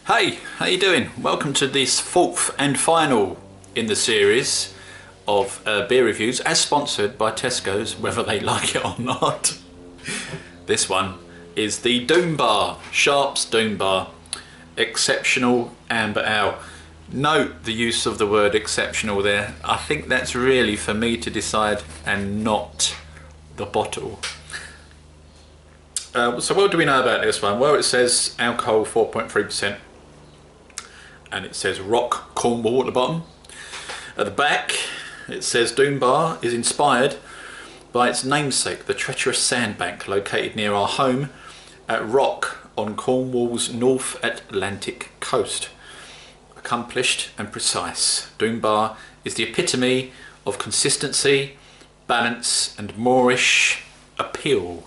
Hey, how you doing? Welcome to this fourth and final in the series of beer reviews, as sponsored by Tesco's, whether they like it or not. This one is the Doom Bar, Sharps Doom Bar, Exceptional Amber Ale. Note the use of the word exceptional there. I think that's really for me to decide and not the bottle. So what do we know about this one? Well, it says alcohol 4.3%. And it says Rock Cornwall at the bottom. At the back it says Doom Bar is inspired by its namesake, the treacherous sandbank located near our home at Rock on Cornwall's North Atlantic coast. Accomplished and precise, Doom Bar is the epitome of consistency, balance and Moorish appeal.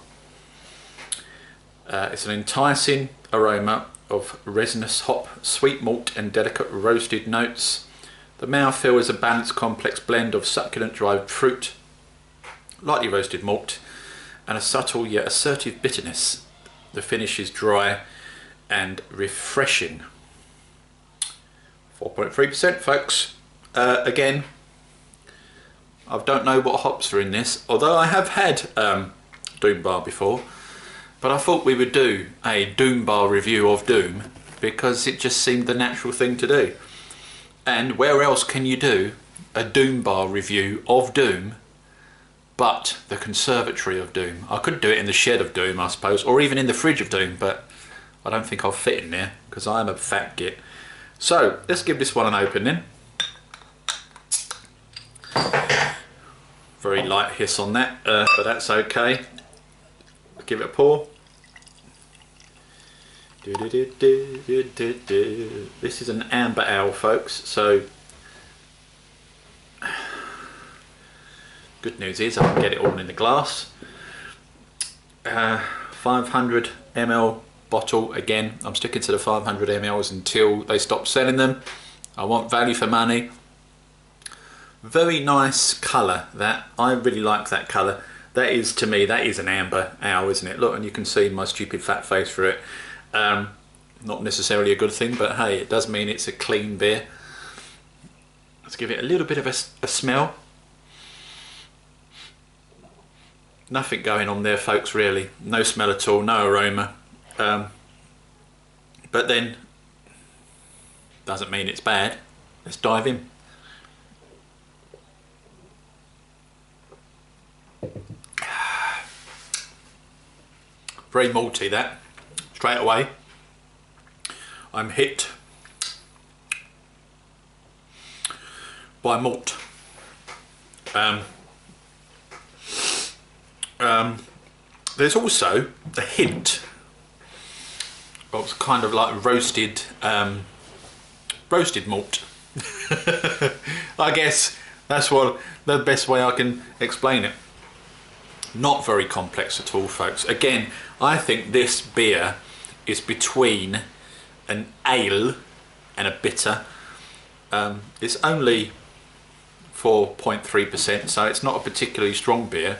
It's an enticing aroma of resinous hop, sweet malt and delicate roasted notes. The mouthfeel is a balanced complex blend of succulent dried fruit, lightly roasted malt and a subtle yet assertive bitterness. The finish is dry and refreshing. 4.3% folks. Again, I don't know what hops are in this, although I have had Doom Bar before. But I thought we would do a Doom Bar review of Doom because it just seemed the natural thing to do. And where else can you do a Doom Bar review of Doom but the conservatory of Doom? I could do it in the shed of Doom, I suppose, or even in the fridge of Doom, but I don't think I'll fit in there because I am a fat git. So let's give this one an open then. Very light hiss on that, but that's okay. Give it a pour. This is an amber ale, folks, so good news is I can get it all in the glass. 500 ml bottle. Again, I'm sticking to the 500 mls until they stop selling them. I want value for money. Very nice colour, that. I really like that colour. That is, to me, that is an amber ale, isn't it? Look, and you can see my stupid fat face through it. Not necessarily a good thing, but hey, it does mean it's a clean beer. Let's give it a little bit of a smell. Nothing going on there, folks, really. No smell at all, no aroma. But then, doesn't mean it's bad. Let's dive in. Very malty, that. Straight away I'm hit by malt. There's also a hint of kind of like roasted malt. I guess that's what the best way I can explain it. Not very complex at all, folks. Again, I think this beer is between an ale and a bitter. It's only 4.3%, so it's not a particularly strong beer,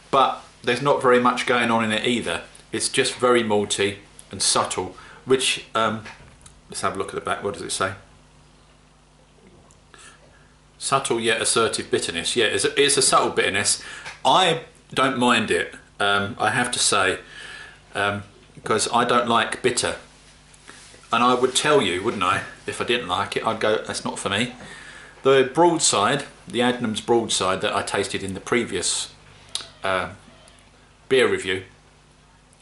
but there's not very much going on in it either. It's just very malty and subtle, which, let's have a look at the back. What does it say? Subtle yet assertive bitterness. Yeah, it's a subtle bitterness. I don't mind it, I have to say, because I don't like bitter. And I would tell you, wouldn't I, if I didn't like it, I'd go, that's not for me. The Broadside, the Adnams Broadside that I tasted in the previous beer review,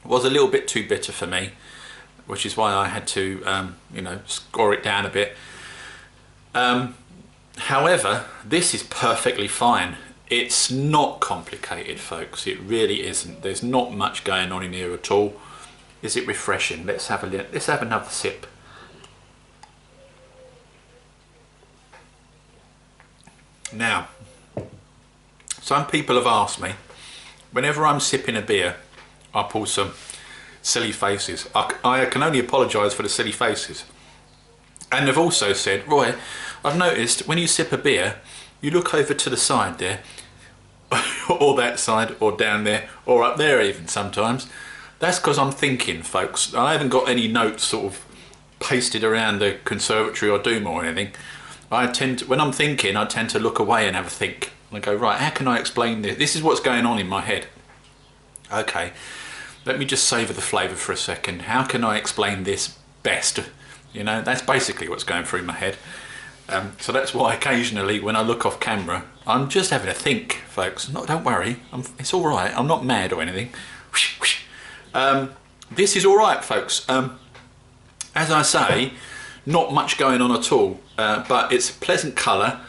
was a little bit too bitter for me, which is why I had to, you know, score it down a bit. However, this is perfectly fine. It's not complicated, folks. It really isn't. There's not much going on in here at all. Is it refreshing? Let's have another sip. Now, some people have asked me, whenever I'm sipping a beer, I pull some silly faces. I can only apologise for the silly faces. And they've also said, Roy, I've noticed when you sip a beer, you look over to the side there, or that side, or down there, or up there even sometimes. That's because I'm thinking, folks. I haven't got any notes sort of pasted around the conservatory or Doom or anything, when I'm thinking, I tend to look away and have a think. I go, right, how can I explain this? This is what's going on in my head. Okay, let me just savour the flavour for a second. How can I explain this best? You know, that's basically what's going through my head. So that's why occasionally when I look off camera, I'm just having a think, folks. Don't worry, it's all right. I'm not mad or anything. This is all right, folks. As I say, not much going on at all, but it's a pleasant colour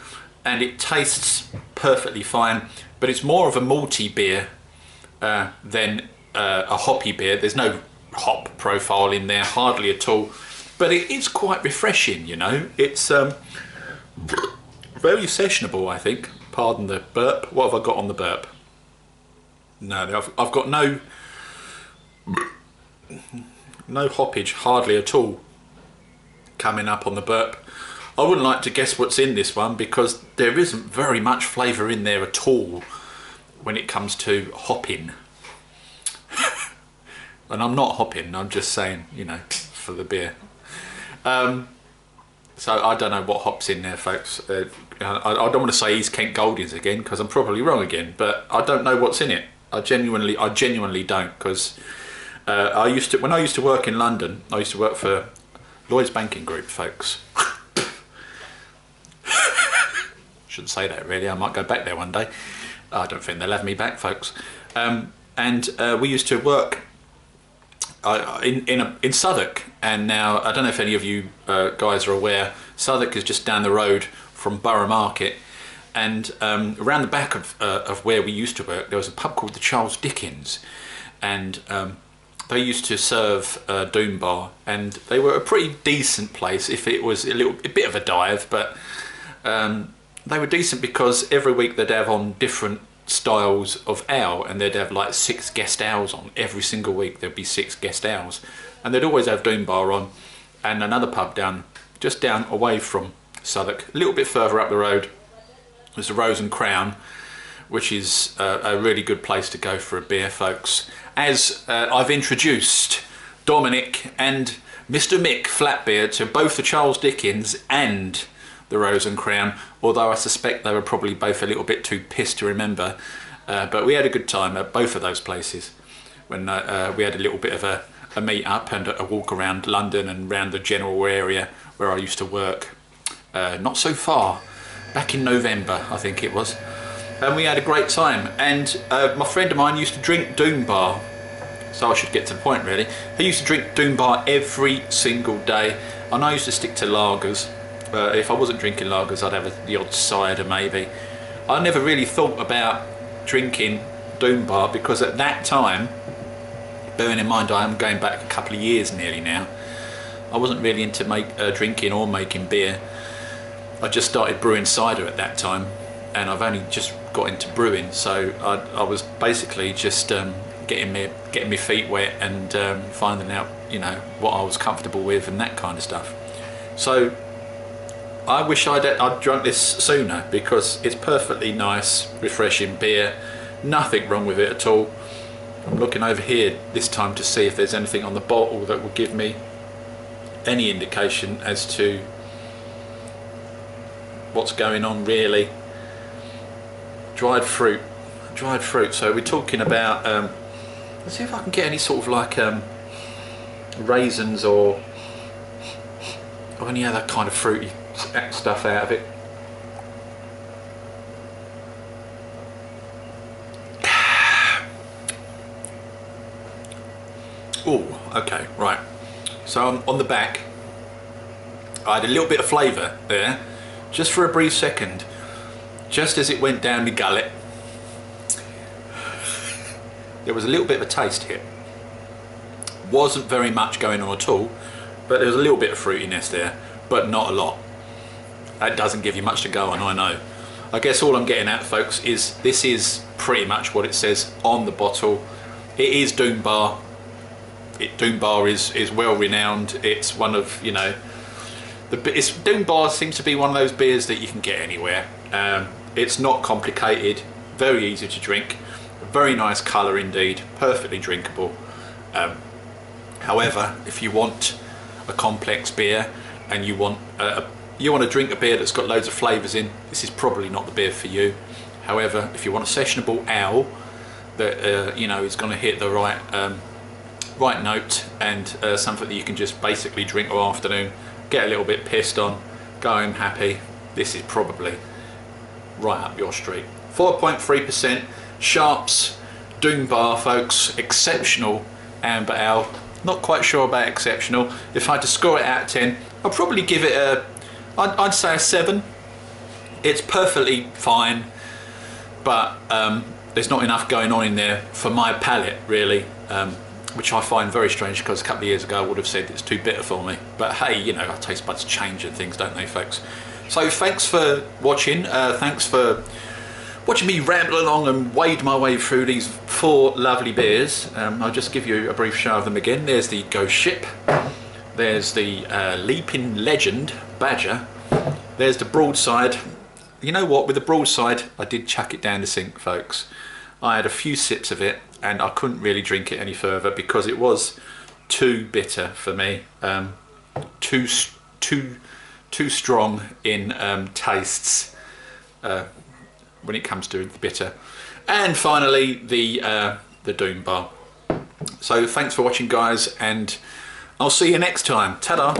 and it tastes perfectly fine, but it's more of a malty beer than a hoppy beer. There's no hop profile in there, hardly at all, but it is quite refreshing, you know. It's very sessionable, I think. Pardon the burp. What have I got on the burp? No, I've got no hoppage, hardly at all, coming up on the burp. I wouldn't like to guess what's in this one because there isn't very much flavour in there at all when it comes to hopping. And I'm not hopping, I'm just saying, you know, for the beer. So I don't know what hops in there, folks. I don't want to say East Kent Goldies again because I'm probably wrong again, but I don't know what's in it. I genuinely don't, because when I used to work in London, I used to work for Lloyds Banking Group, folks. Shouldn't say that really. I might go back there one day. I don't think they'll have me back, folks. We used to work in Southwark, and now I don't know if any of you guys are aware, Southwark is just down the road from Borough Market, and around the back of where we used to work there was a pub called the Charles Dickens, and they used to serve Doom Bar, and they were a pretty decent place. If it was a bit of a dive, but they were decent because every week they'd have on different styles of ale, and they'd have like 6 guest ales on every single week. There'd be 6 guest ales, and they'd always have Doom Bar on, and another pub just down away from Southwark, a little bit further up the road, was the Rose and Crown, which is a really good place to go for a beer, folks. As I've introduced Dominic and Mr. Mick Flatbeard to both the Charles Dickens and the Rose and Crown, although I suspect they were probably both a little bit too pissed to remember, but we had a good time at both of those places when we had a little bit of a meet up and a walk around London and around the general area where I used to work, not so far, back in November I think it was, and we had a great time. And my friend of mine used to drink Doom Bar, so I should get to the point really. He used to drink Doom Bar every single day, and I used to stick to lagers. If I wasn't drinking lagers, I'd have the odd cider maybe. I never really thought about drinking Doom Bar because at that time, bearing in mind I am going back a couple of years nearly now, I wasn't really into drinking or making beer. I just started brewing cider at that time, and I've only just got into brewing, so I was basically just getting my feet wet and finding out, you know, what I was comfortable with and that kind of stuff. So I wish I'd drunk this sooner, because it's perfectly nice, refreshing beer. Nothing wrong with it at all. I'm looking over here this time to see if there's anything on the bottle that will give me any indication as to what's going on really. Dried fruit. So we're talking about, let's see if I can get any sort of like raisins or any other kind of fruity stuff out of it. Oh, okay, right. So on the back, I had a little bit of flavour there, just for a brief second, just as it went down the gullet. There was a little bit of a taste here. Wasn't very much going on at all, but there was a little bit of fruitiness there, but not a lot. That doesn't give you much to go on, I know. I guess all I'm getting at, folks, is this is pretty much what it says on the bottle. It is Doom Bar. Doom Bar is well renowned. It's one of, you know, Doom Bar seems to be one of those beers that you can get anywhere. It's not complicated, very easy to drink, very nice colour indeed, perfectly drinkable. However, if you want a complex beer and you want to drink a beer that's got loads of flavours in, this is probably not the beer for you. However, if you want a sessionable ale that you know is going to hit the right note and something that you can just basically drink all afternoon, get a little bit pissed on, go home happy, this is probably right up your street. 4.3% Sharps Doom Bar, folks. Exceptional amber ale. Not quite sure about exceptional. If I had to score it out of 10, I'd probably give it I'd say a 7. It's perfectly fine, but there's not enough going on in there for my palate, really, which I find very strange, because a couple of years ago I would have said it's too bitter for me. But hey, you know, our taste buds change and things, don't they, folks? So thanks for watching. Thanks for watching me ramble along and wade my way through these 4 lovely beers. I'll just give you a brief show of them again. There's the Ghost Ship. There's the Leaping Legend Badger. There's the Broadside. You know what, with the Broadside, I did chuck it down the sink, folks. I had a few sips of it and I couldn't really drink it any further because it was too bitter for me. Too strong in tastes when it comes to the bitter. And finally, the Doom Bar. So thanks for watching, guys, and I'll see you next time. Ta-da!